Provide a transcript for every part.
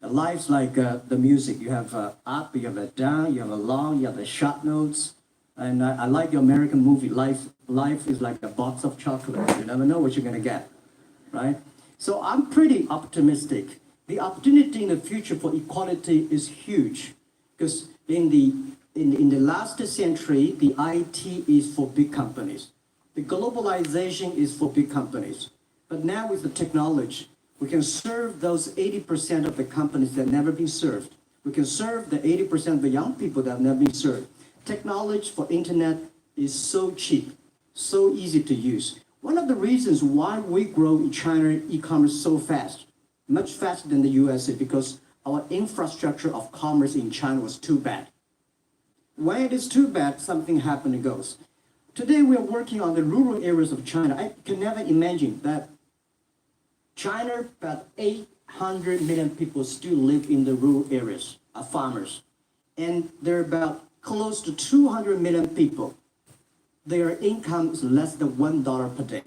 Life's like the music. You have up, you have a down, you have a long, you have the short notes. And I like your American movie. Life is like a box of chocolate. You never know what you're gonna get, right? So I'm pretty optimistic. The opportunity in the future for equality is huge, because in the last century, the IT is for big companies. The globalization is for big companies. But now with the technology, we can serve those 80% of the companies that never been served. We can serve the 80% of the young people that have never been served. Technology for internet is so cheap, so easy to use. One of the reasons why we grow in China e-commerce so fast, much faster than the US, is because our infrastructure of commerce in China was too bad. When it is too bad, something happens and goes. Today we are working on the rural areas of China. I can never imagine that China, about 800 million people still live in the rural areas, are farmers. And there are about close to 200 million people. Their income is less than $1 per day.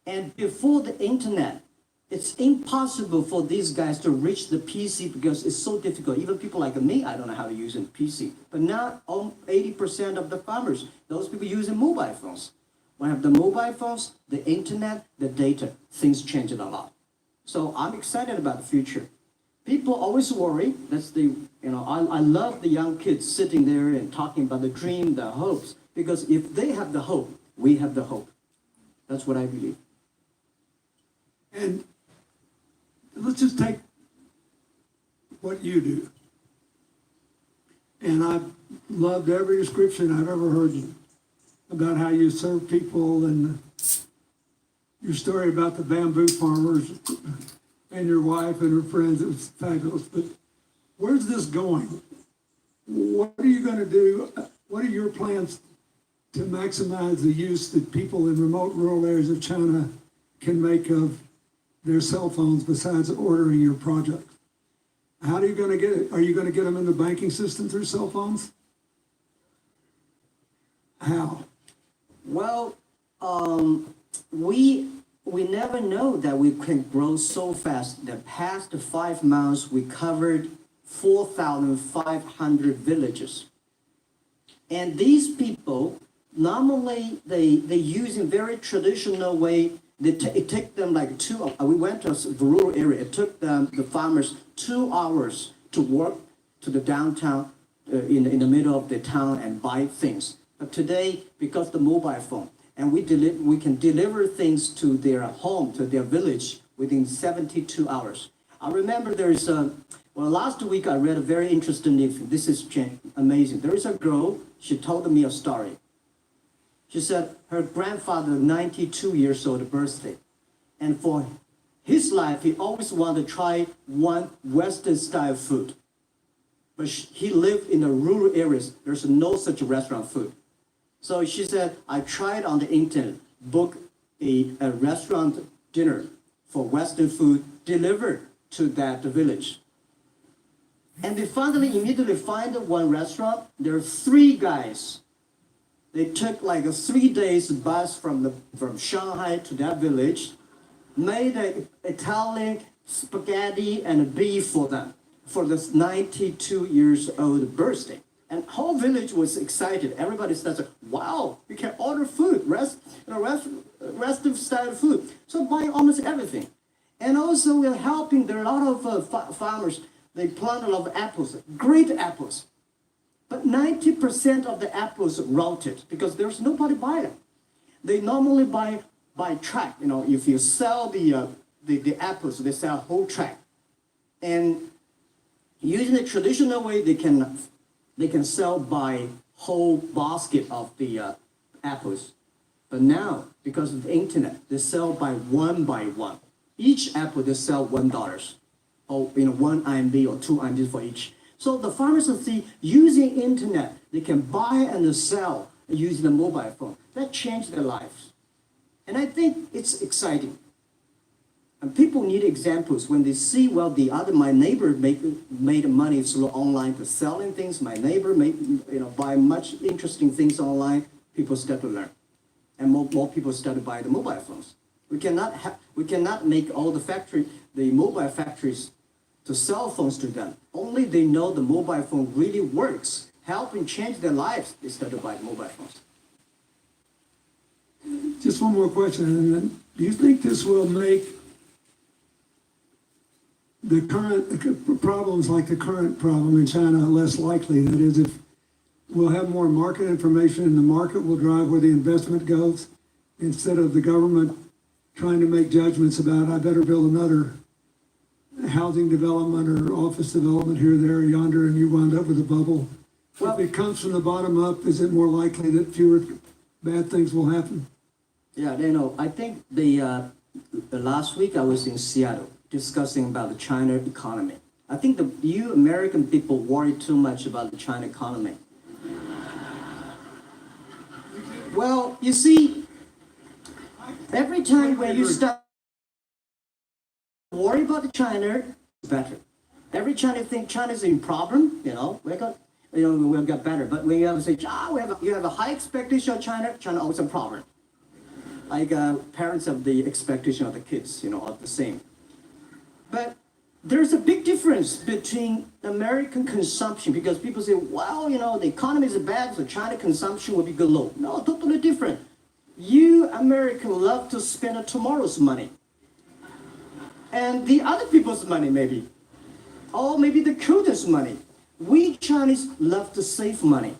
And before the internet, it's impossible for these guys to reach the PC because it's so difficult. Even people like me, I don't know how to use a PC. But now 80% of the farmers, those people using mobile phones. When I have the mobile phones, the internet, the data, things change a lot. So I'm excited about the future. People always worry. I love the young kids sitting there and talking about the dream, the hopes. Because if they have the hope, we have the hope. That's what I believe. And let's just take what you do. And I've loved every description I've ever heard about how you serve people, and your story about the bamboo farmers and your wife and her friends. It was fabulous. But where's this going? What are you going to do? What are your plans to maximize the use that people in remote rural areas of China can make of their cell phones besides ordering your product? How are you going to get it? Are you going to get them in the banking system through cell phones? How? Well, we never know that we can grow so fast. The past 5 months, we covered 4,500 villages. And these people, normally they use in very traditional way. It took them like we went to a rural area. It took the farmers 2 hours to walk to the downtown in the middle of the town and buy things. But today, because the mobile phone, and we can deliver things to their home, to their village within 72 hours. I remember last week I read a very interesting thing. This is amazing. There is a girl, she told me a story. She said her grandfather, 92 years old birthday. And for his life, he always wanted to try one Western style food. But he lived in the rural areas. There's no such restaurant food. So she said, I tried on the internet, book a restaurant dinner for Western food delivered to that village. And they finally immediately find one restaurant. There are 3 guys. They took like a 3 days bus from Shanghai to that village, made an Italian spaghetti and beef for them for this 92 years old birthday. And whole village was excited. Everybody says, wow, you can order food, Western style food. So buy almost everything. And also we're helping, there are a lot of farmers, they plant a lot of apples, great apples. But 90% of the apples rotted because there's nobody buy them. They normally buy track. If you sell the apples, they sell whole track. And using the traditional way, they can sell by whole basket of the apples. But now, because of the internet, they sell by one. Each apple they sell $1, or 1 RMB or 2 RMB for each. So the farmers see using internet, they can buy and sell using the mobile phone. That changed their lives. And I think it's exciting. And people need examples when they see, well, my neighbor made money through online for selling things. My neighbor buy much interesting things online. People start to learn. And more people start to buy the mobile phones. We cannot make all the mobile factories to cell phones to them. Only they know the mobile phone really works, helping change their lives instead of buying mobile phones. Just one more question, and then, do you think this will make the current problems like the current problem in China less likely? That is, if we'll have more market information and the market will drive where the investment goes, instead of the government trying to make judgments about, I better build another housing development or office development here, there, or yonder, and you wind up with a bubble. Well, if it comes from the bottom up, is it more likely that fewer bad things will happen? yeah, I think the last week I was in Seattle discussing about the China economy. I think you American people worry too much about the China economy. Well, you see, every time when you start worry about the China, it's better. Every time you think China's in problem, we'll get better. But when you have to say, you have a high expectation of China, China always a problem. Like parents have the expectation of the kids, are the same. But there's a big difference between American consumption, because people say, well, the economy is bad, so China consumption will be good low. No, totally different. You Americans love to spend tomorrow's money. And the other people's money, maybe. Or maybe the children's money. We Chinese love to save money.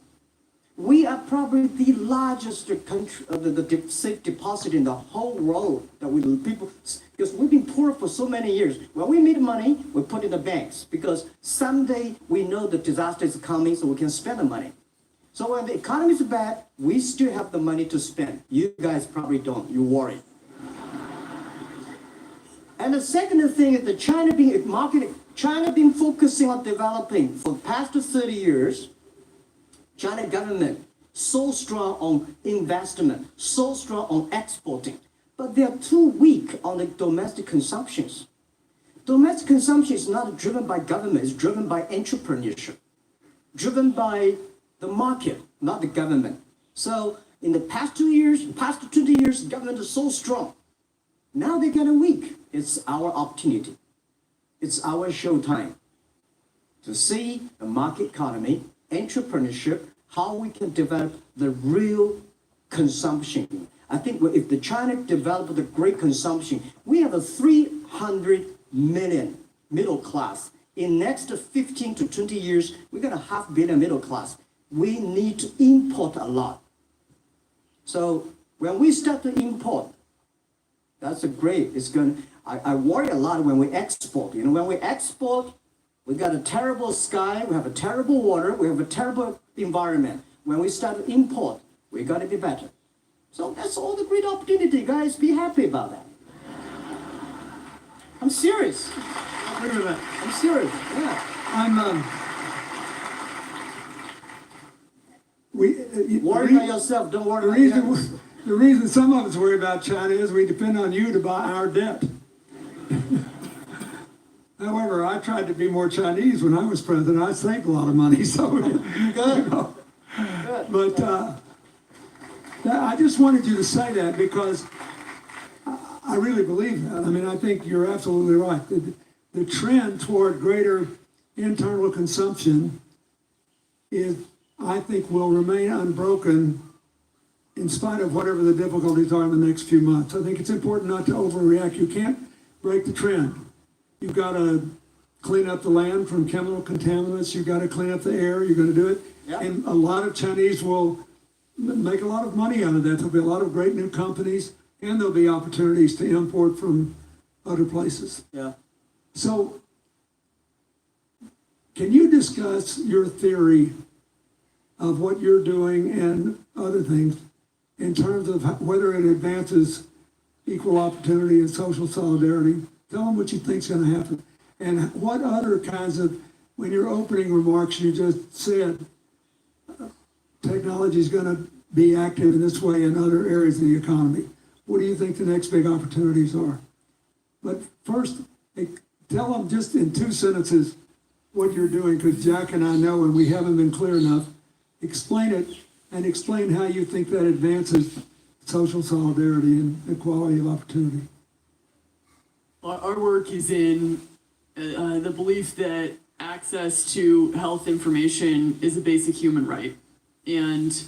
We are probably the largest country, the safe deposit in the whole world because we've been poor for so many years. When we make money, we put in the banks because someday we know the disaster is coming, so we can spend the money. So when the economy is bad, we still have the money to spend. You guys probably don't. You worry. And the second thing is China been focusing on developing for the past 30 years. China government so strong on investment, so strong on exporting, but they are too weak on the domestic consumptions. Domestic consumption is not driven by government, it's driven by entrepreneurship, driven by the market, not the government. So in the past 20 years, government is so strong. Now they're getting weak. It's our opportunity. It's our showtime to see the market economy, entrepreneurship, how we can develop the real consumption. I think if the China develop the great consumption, we have a 300 million middle class. In next 15 to 20 years, we got a 500 million middle class. We need to import a lot. So when we start to import, that's a great. I worry a lot when we export. When we export, we got a terrible sky, we have a terrible water, we have a terrible environment. When we start to import, we got to be better. So that's all the great opportunity, guys. Be happy about that. I'm serious. Wait a minute. I'm serious. Yeah. Worry about yourself. Don't worry about others. The reason some of us worry about China is we depend on you to buy our debt. However, I tried to be more Chinese when I was president. I saved a lot of money, so Good. Good. But I just wanted you to say that because I really believe that. I mean, I think you're absolutely right. The trend toward greater internal consumption I think, will remain unbroken in spite of whatever the difficulties are in the next few months. I think it's important not to overreact. You can't break the trend. You've got to clean up the land from chemical contaminants. You've got to clean up the air. You're going to do it. Yep. And a lot of Chinese will make a lot of money out of that. There'll be a lot of great new companies, and there'll be opportunities to import from other places. Yeah. So can you discuss your theory of what you're doing and other things in terms of whether it advances equal opportunity and social solidarity? Tell them what you think is going to happen. And what other kinds of, when your opening remarks, you just said technology is going to be active in this way in other areas of the economy. What do you think the next big opportunities are? But first, tell them just in 2 sentences what you're doing, because Jack and I know, and we haven't been clear enough. Explain it, and explain how you think that advances social solidarity and equality of opportunity. Our work is in the belief that access to health information is a basic human right. And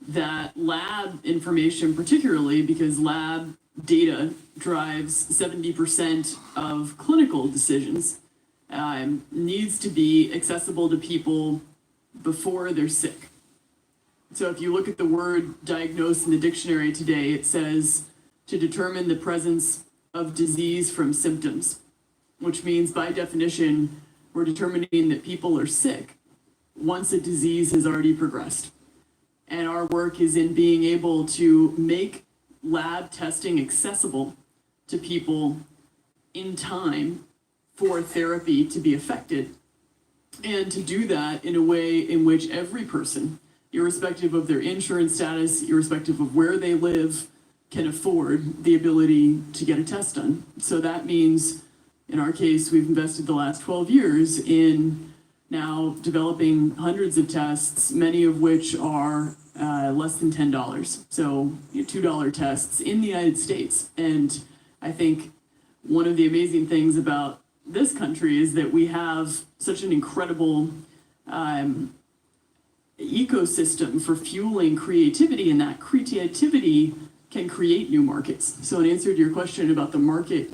that lab information, particularly because lab data drives 70% of clinical decisions, needs to be accessible to people before they're sick. So if you look at the word diagnose in the dictionary today, it says to determine the presence of disease from symptoms, which means by definition, we're determining that people are sick once a disease has already progressed. And our work is in being able to make lab testing accessible to people in time for therapy to be effective, and to do that in a way in which every person, irrespective of their insurance status, irrespective of where they live, can afford the ability to get a test done. So that means, in our case, we've invested the last 12 years in now developing hundreds of tests, many of which are less than $10. So $2 tests in the United States. And I think one of the amazing things about this country is that we have such an incredible ecosystem for fueling creativity, and that creativity can create new markets. So in answer to your question about the market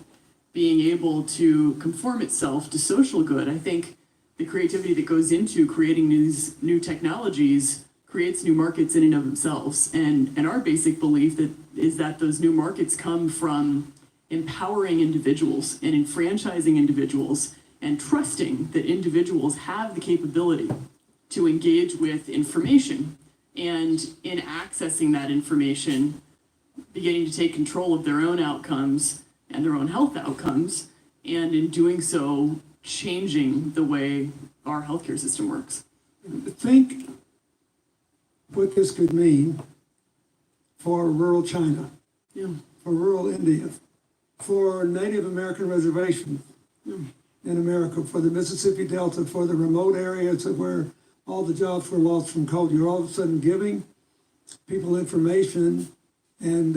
being able to conform itself to social good, I think the creativity that goes into creating these new technologies creates new markets in and of themselves. And our basic belief is that those new markets come from empowering individuals and enfranchising individuals and trusting that individuals have the capability to engage with information, and in accessing that information, beginning to take control of their own outcomes and their own health outcomes, and in doing so, changing the way our healthcare system works. Think what this could mean for rural China, Yeah. for rural India, for Native American reservations in America, for the Mississippi Delta, for the remote areas of where all the jobs were lost from coal. You're all of a sudden giving people information. And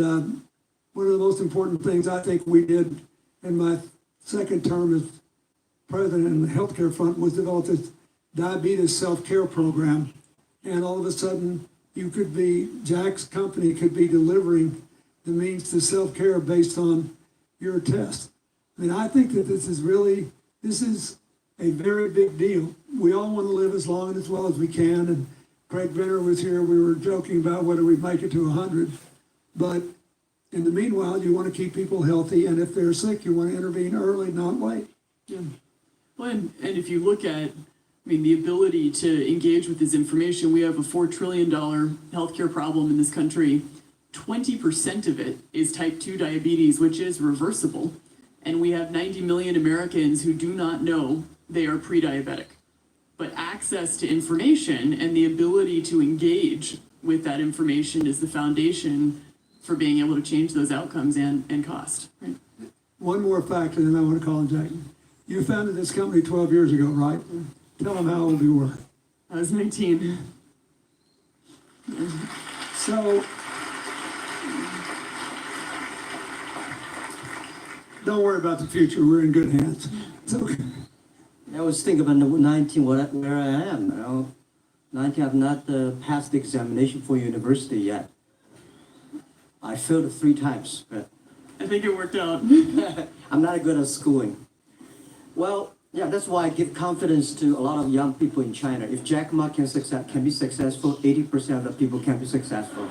one of the most important things I think we did in my second term as president in the healthcare front was develop this diabetes self-care program. And all of a sudden, Jack's company could be delivering the means to self-care based on your test. I mean, I think that this is a very big deal. We all want to live as long and as well as we can. And Craig Venner was here. We were joking about whether we'd make it to 100. But in the meanwhile, you want to keep people healthy. And if they're sick, you want to intervene early, not late. Yeah. Well, and if you look at, the ability to engage with this information, we have a $4 trillion healthcare problem in this country. 20% of it is type 2 diabetes, which is reversible. And we have 90 million Americans who do not know they are pre-diabetic. But access to information and the ability to engage with that information is the foundation for being able to change those outcomes and cost. Right? One more fact, and then I want to call on Jack. You founded this company 12 years ago, right? Tell them how old you were. I was 19. So, don't worry about the future. We're in good hands. It's okay. I was thinking about 19, where I am. 19, I've not passed the examination for university yet. I failed 3 times, but I think it worked out. I'm not good at schooling. Well, yeah, that's why I give confidence to a lot of young people in China. If Jack Ma can be successful, 80% of the people can be successful.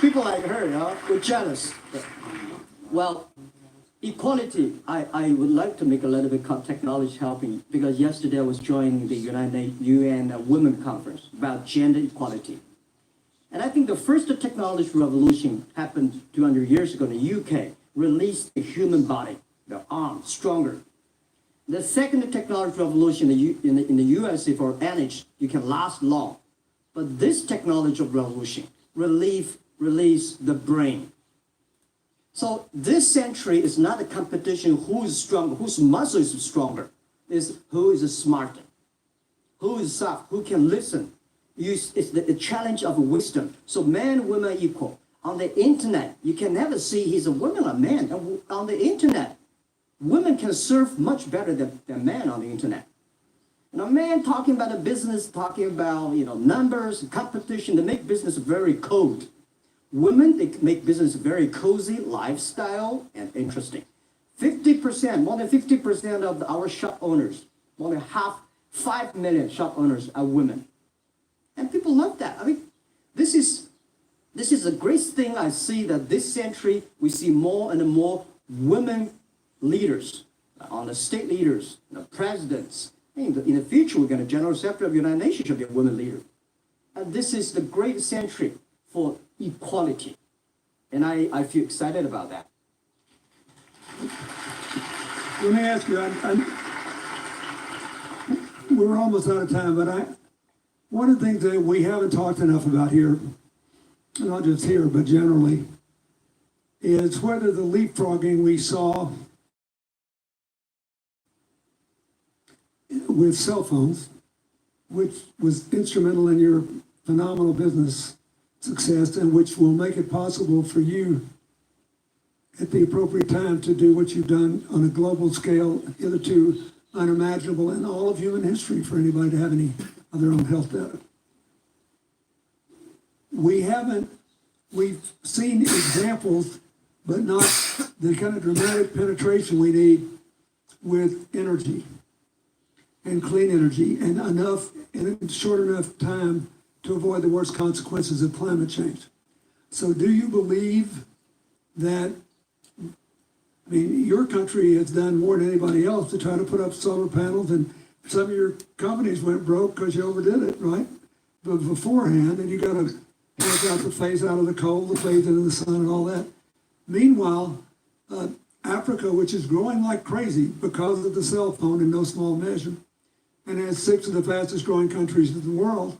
People like her, we're jealous. Well, equality, I would like to make a little bit of technology helping, because yesterday I was joining the UN Women Conference about gender equality. And I think the first technology revolution happened 200 years ago in the UK, released the human body, the arm, stronger. The second technology revolution in the USA for energy, you can last long. But this technology revolution release the brain. So this century is not a competition who is stronger, whose muscle is stronger. It's who is smarter, who is soft, who can listen. It's the challenge of wisdom. So men, women equal. On the internet, you can never see he's a woman or man. On the internet, women can serve much better than men on the internet. You know, men talking about the business, talking about, you know, numbers, competition, they make business very cold. Women, they make business very cozy, lifestyle, and interesting. 50%, more than 50% of our shop owners, more than 5 million shop owners are women. And people love that. I mean, this is a great thing. I see that this century, we see more and more women leaders, on the state leaders, you know, presidents. In the future, we're going to General Secretary of the United Nations should be a woman leader. And this is the great century for equality. And I feel excited about that. Let me ask you, we're almost out of time, but one of the things that we haven't talked enough about here, not just here, but generally, is whether the leapfrogging we saw with cell phones, which was instrumental in your phenomenal business success and which will make it possible for you at the appropriate time to do what you've done on a global scale, hitherto unimaginable in all of human history for anybody to have any of their own health data. We've seen examples, but not the kind of dramatic penetration we need with energy and clean energy, and enough in a short enough time to avoid the worst consequences of climate change. So do you believe that, I mean, your country has done more than anybody else to try to put up solar panels, and some of your companies went broke because you overdid it, right? But beforehand, and you got to work out the phase out of the coal, the phase into the sun and all that. Meanwhile, Africa, which is growing like crazy because of the cell phone in no small measure, and has 6 of the fastest growing countries in the world,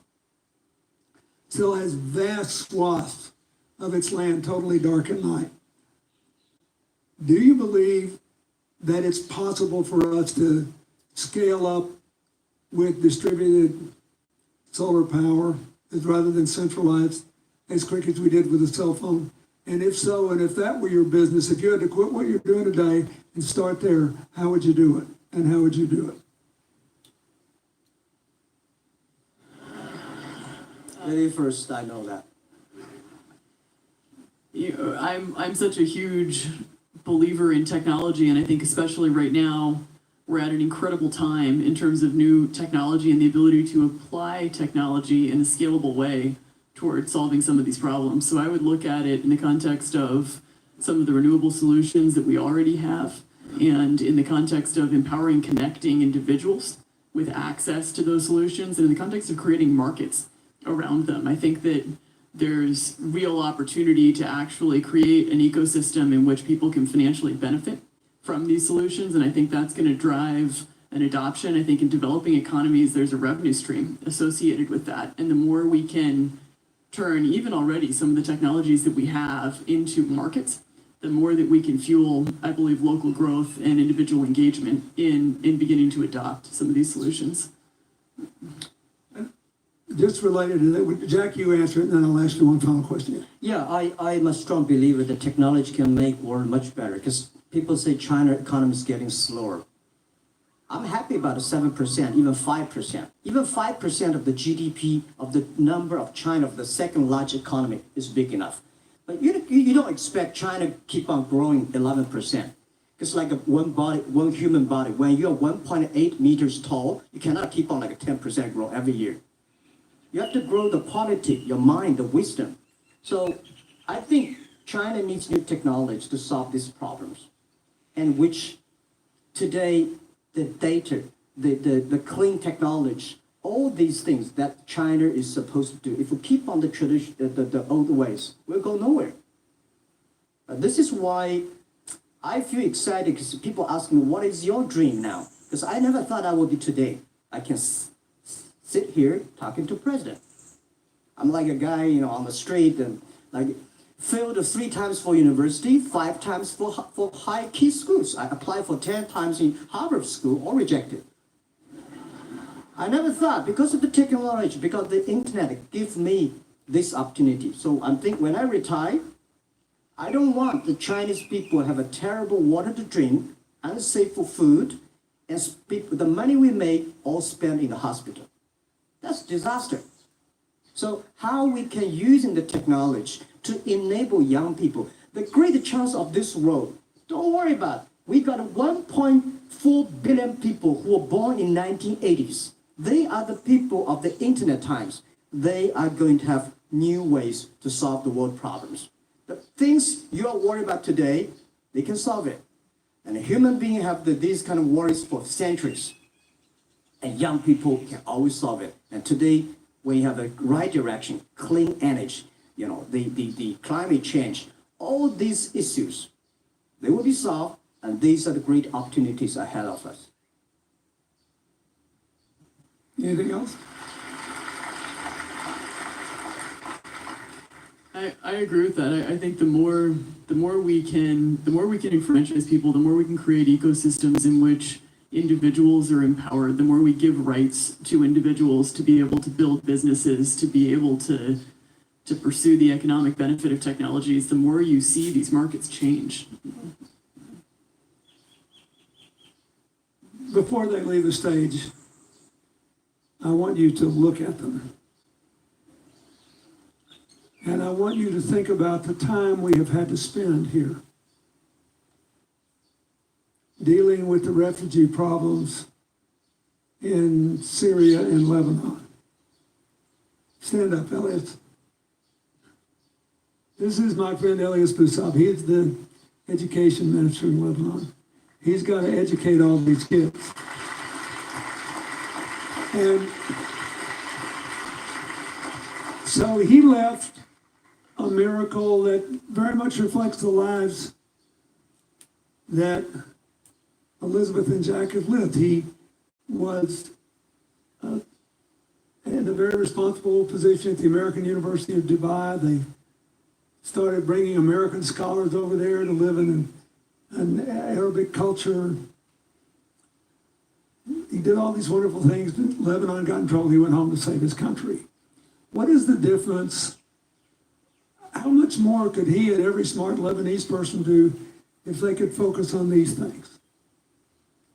still has vast swaths of its land totally dark at night. Do you believe that it's possible for us to scale up with distributed solar power rather than centralized as quick as we did with the cell phone? And if so, and if that were your business, if you had to quit what you're doing today and start there, how would you do it? And how would you do it? Lady first, I know that. I'm such a huge believer in technology, and I think especially right now, we're at an incredible time in terms of new technology and the ability to apply technology in a scalable way towards solving some of these problems. So I would look at it in the context of some of the renewable solutions that we already have, and in the context of empowering, connecting individuals with access to those solutions, and in the context of creating markets around them. I think that there's real opportunity to actually create an ecosystem in which people can financially benefit from these solutions, and I think that's going to drive an adoption. I think in developing economies, there's a revenue stream associated with that, and the more we can turn even already some of the technologies that we have into markets, the more that we can fuel, I believe, local growth and individual engagement in beginning to adopt some of these solutions. Just related to that, Jack, you answer it, and then I'll ask you one final question. Yeah, I'm a strong believer that technology can make world much better, because people say China economy is getting slower. I'm happy about the 7%, even 5%. Even 5% of the GDP of the number of China, of the second largest economy, is big enough. But you don't expect China to keep on growing 11%. It's like one human body. When you're 1.8 meters tall, you cannot keep on like a 10% growth every year. You have to grow the quality, your mind, the wisdom. So I think China needs new technology to solve these problems, and which today the data, the clean technology, all these things that China is supposed to do. If we keep on the tradition, the old ways, we'll go nowhere. This is why I feel excited, because people ask me, what is your dream now? Because I never thought I would be today. I can sit here talking to president. I'm like a guy, on the street, and like failed 3 times for university, 5 times for high key schools. I applied for 10 times in Harvard School, all rejected. I never thought, because of the technology, because the internet gives me this opportunity. So I think when I retire, I don't want the Chinese people to have a terrible water to drink, unsafe for food, and the money we make all spent in the hospital. That's disaster. So how we can using the technology to enable young people, the great chance of this world, don't worry about it. We got 1.4 billion people who were born in 1980s. They are the people of the internet times. They are going to have new ways to solve the world problems. The things you are worried about today, they can solve it. And human beings have these kind of worries for centuries. And young people can always solve it. And today, when you have the right direction, clean energy, the climate change, all these issues, they will be solved, and these are the great opportunities ahead of us. Anything else? I agree with that. I think the more we can enfranchise people, the more we can create ecosystems in which individuals are empowered, the more we give rights to individuals to be able to build businesses, to be able to pursue the economic benefit of technologies, the more you see these markets change. Before they leave the stage, I want you to look at them. And I want you to think about the time we have had to spend here dealing with the refugee problems in Syria and Lebanon. Stand up, Elias. This is my friend Elias Bousab. He is the education minister in Lebanon. He's got to educate all these kids. And so he left a miracle that very much reflects the lives that Elizabeth and Jack have lived. He was in a very responsible position at the American University of Dubai. They started bringing American scholars over there to live in an Arabic culture. He did all these wonderful things. Lebanon got in trouble. He went home to save his country. What is the difference? How much more could he and every smart Lebanese person do if they could focus on these things?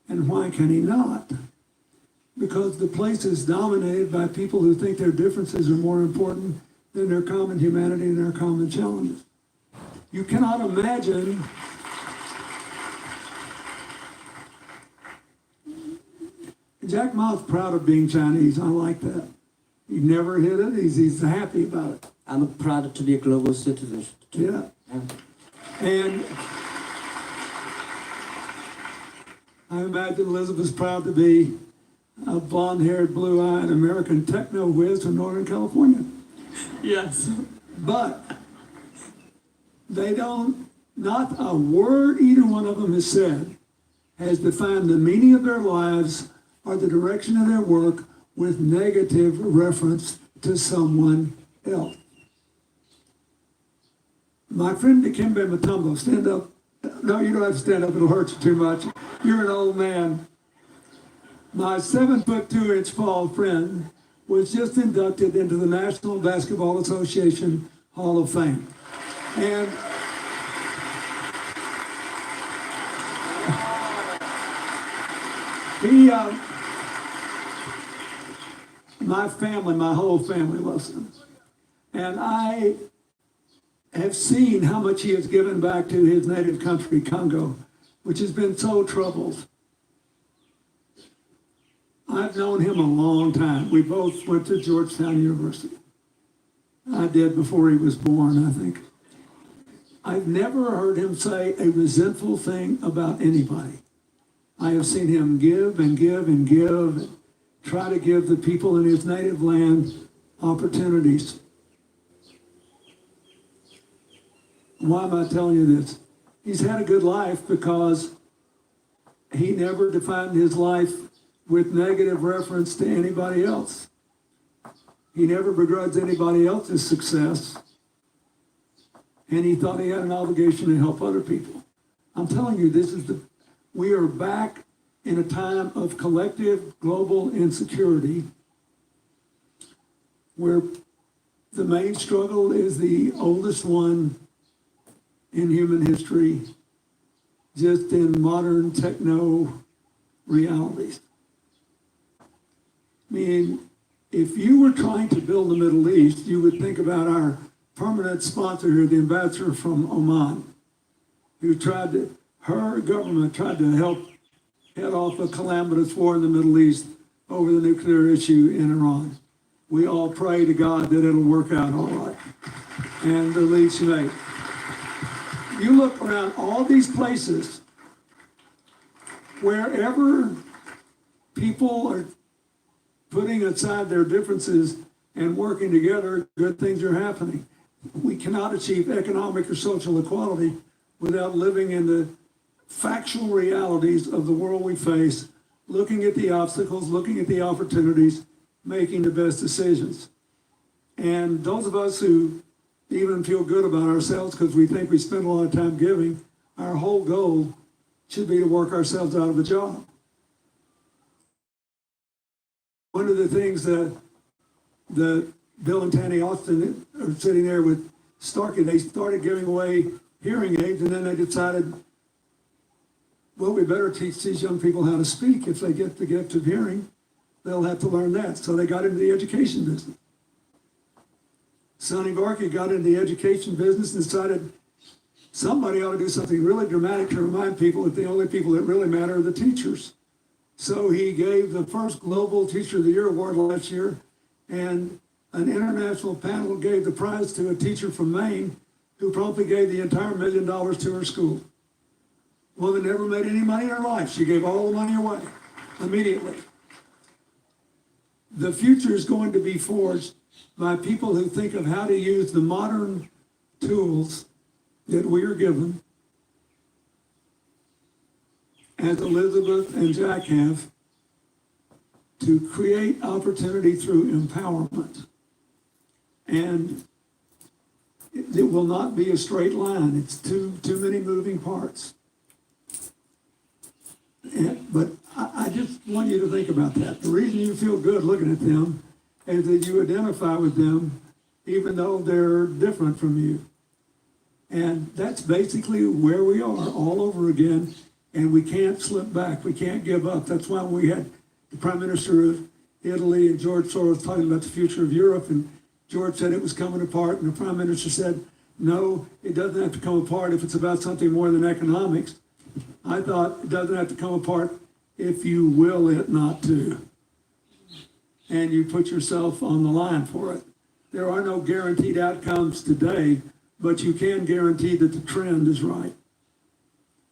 And why can he not? Because the place is dominated by people who think their differences are more important than their common humanity and their common challenges. You cannot imagine Jack Ma's proud of being Chinese. I like that. He never hid it. He's happy about it. I'm proud to be a global citizen. Yeah. And I imagine Elizabeth's proud to be a blonde-haired, blue-eyed American techno whiz from Northern California. Yes. But they don't, not a word either one of them has said has defined the meaning of their lives or the direction of their work with negative reference to someone else. My friend Dikembe Mutombo, stand up. No, you don't have to stand up. It'll hurt you too much. You're an old man. My 7'2" tall friend was just inducted into the National Basketball Association Hall of Fame. And he, my whole family loves him. And I have seen how much he has given back to his native country, Congo, which has been so troubled. I've known him a long time. We both went to Georgetown University. I did before he was born, I think. I've never heard him say a resentful thing about anybody. I have seen him give and give and give, try to give the people in his native land opportunities. Why am I telling you this? He's had a good life because he never defined his life with negative reference to anybody else. He never begrudged anybody else's success. And he thought he had an obligation to help other people. I'm telling you, we are back in a time of collective global insecurity where the main struggle is the oldest one in human history. just in modern techno realities. I mean, if you were trying to build the Middle East, you would think about our permanent sponsor here, the ambassador from Oman, who her government tried to help head off a calamitous war in the Middle East over the nuclear issue in Iran. We all pray to God that it'll work out all right. And the lead she made. You look around all these places, wherever people are putting aside their differences and working together, good things are happening. We cannot achieve economic or social equality without living in the factual realities of the world we face, looking at the obstacles, looking at the opportunities, making the best decisions. And those of us who even feel good about ourselves because we think we spend a lot of time giving, our whole goal should be to work ourselves out of a job. One of the things that Bill and Tanny Austin are sitting there with Starkey, they started giving away hearing aids, and then they decided, well, we better teach these young people how to speak. If they get the gift of hearing, they'll have to learn that. So they got into the education business. Sonny Barkey got into the education business and decided somebody ought to do something really dramatic to remind people that the only people that really matter are the teachers. So he gave the first Global Teacher of the Year award last year, and an international panel gave the prize to a teacher from Maine who promptly gave the entire $1 million to her school. Woman never made any money in her life. She gave all the money away immediately. The future is going to be forged by people who think of how to use the modern tools that we are given, as Elizabeth and Jack have, to create opportunity through empowerment. And it will not be a straight line. It's too many moving parts. But I just want you to think about that. The reason you feel good looking at them is that you identify with them even though they're different from you. And that's basically where we are all over again, and we can't slip back. We can't give up. That's why we had the Prime Minister of Italy and George Soros talking about the future of Europe, and George said it was coming apart, and the Prime Minister said, no, it doesn't have to come apart if it's about something more than economics. I thought it doesn't have to come apart if you will it not to. And you put yourself on the line for it. There are no guaranteed outcomes today, but you can guarantee that the trend is right.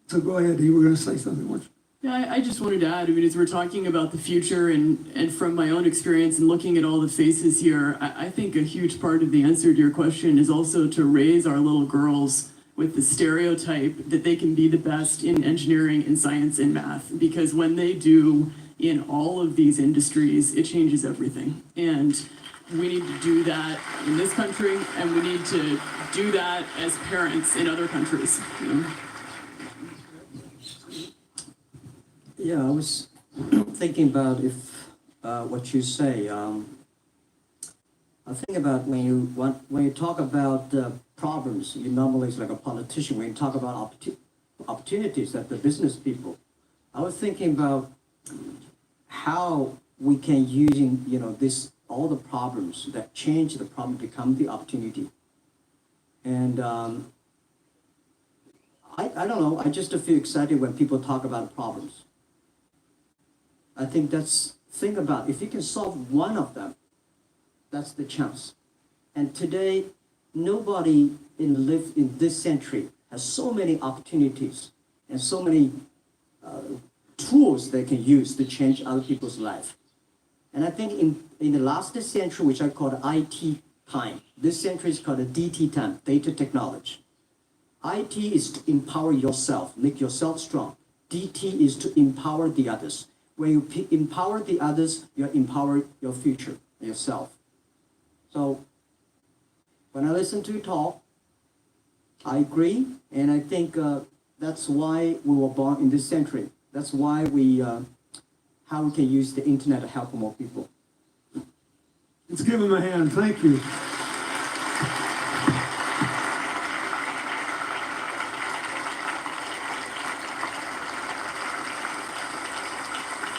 So go ahead, you were going to say something, weren't you? Yeah, I just wanted to add, I mean, as we're talking about the future and from my own experience and looking at all the faces here, I think a huge part of the answer to your question is also to raise our little girls with the stereotype that they can be the best in engineering and science and math, because when they do in all of these industries, it changes everything. And we need to do that in this country, and we need to do that as parents in other countries. You know? Yeah, I was thinking about what you say. I think about when you talk about problems, you normally is like a politician. When you talk about opportunities that the business people, I was thinking about how we can using this all the problems that change the problem become the opportunity. And I don't know. I just feel excited when people talk about problems. I think think about if you can solve one of them, that's the chance. And today, nobody live in this century has so many opportunities and so many tools they can use to change other people's life. And I think in the last century, which I call the IT time, this century is called the DT time, data technology. IT is to empower yourself, make yourself strong. DT is to empower the others. When you empower the others, you empower your future, yourself. So when I listen to you talk, I agree, and I think that's why we were born in this century. That's why how we can use the internet to help more people. Let's give him a hand. Thank you.